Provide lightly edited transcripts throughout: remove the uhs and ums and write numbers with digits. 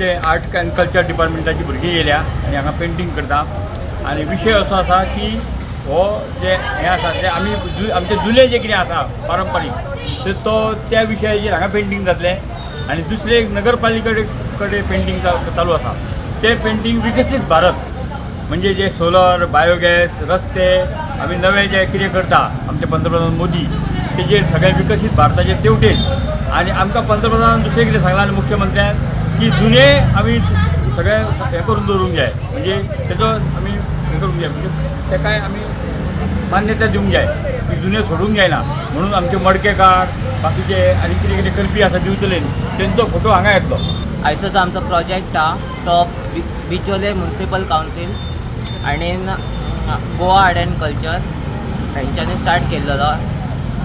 ते art end culture डिपार्टमेंटाची भुरगीं येयल्या आनी हांगा पेंटींग करता आनी विशय असो आसा की हो जे हें आसा ते आमचे जुले जे कितें आसा पारंपारीक तो त्या विशयाचेर हांगा पेंटींग जातलें आनी दुसरे नगरपालिके पेंटींग चालू आसा ते पेंटींग विकसीत भारत म्हणजे जे सोलर बायोगॅस रस्ते आमी नवे जे कितें करता आमचे पंतप्रधान मोदी तेजेर सगळ्या विकसीत भारताचेर तेवटेन आनी आमकां पंतप्रधानान दुसरें कितें सांगलां आनी मुख्यमंत्र्यान की जुने आमी सगळे हें करून दवरूंक जाय म्हणजे तेजो आमी हें करूंक जाय म्हणजे तेकाय आमी मान्यता दिवंक जाय की जुने सोडूंक जायना म्हणून आमचे मडकेकार बाकीचे आनी कितें कितें करपी आसा दिवचले तेंचो फोटो हांगा येतलो. आयचो जो आमचो प्रोजेक्ट हा तो बिचोले म्युनिसिपल कावन्सील आनी गोवा आर्ट एंड कल्चर तेंच्यांनी स्टार्ट केल्लो.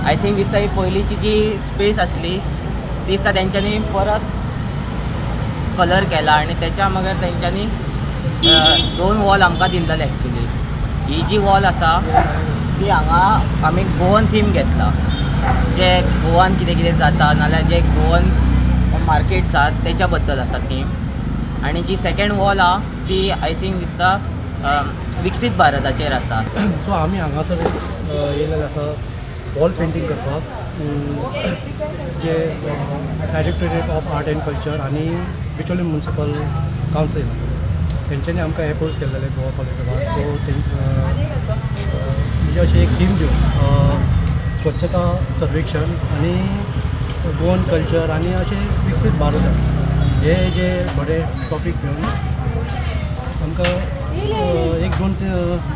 आय थिंक दिसता ही पयलींची जी स्पेस आसली ती दिसता तेंच्यांनी परत कलर केला आनी तेच्या मागीर तेंच्यांनी 2 वॉल आमकां दिल्ले एक्चुली. ही जी वॉल आसा ती हांगा आमी गोवन थीम घेतला जे गोवान कितें कितें जाता नाल्यार जे गोवन मार्केट्स आसात तेच्या बद्दल आसा थीम आनी जी सेकेंड वॉल आहा ती आय थिंक दिसता विकसीत भारताचेर आसा. सो आमी हांगासर येयलेले आसा वॉल पेंटींग करपाक जे directorate of art end culture आनी बिचोली म्युनिसिपल कावन्सील तेंच्यांनी आमकां एपोज केल्लेले गोवा कॉलेजाक. सो म्हणजे अशी एक थीम दिवन स्वच्छता सर्वेक्षण आनी गोवन कल्चर आनी अशें विकसीत भारत हे जे बरे टॉपीक घेवन आमकां एक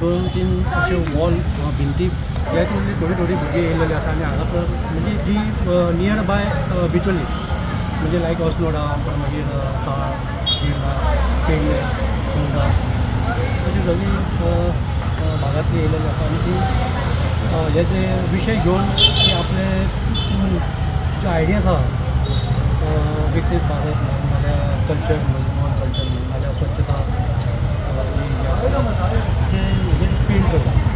दोन तीन अशे वॉल भिंती ह्यातली थोडी भुरगीं येयलेली आसा आनी हांगासर म्हणजे जी नियर बाय बिचोली म्हणजे लायक osnoda मागीर साळ शिर्डा पेडणे फोंडा अशी सगळी भागांतली येयलेली आसा आनी ती हे जे विशय घेवन ती आपले जे आयडियाज आसा विकसीत भारत म्हणून नाल्यार कल्चर म्हणून गोवन कल्चर म्हणून नाल्यार स्वच्छता ते पेंट करता.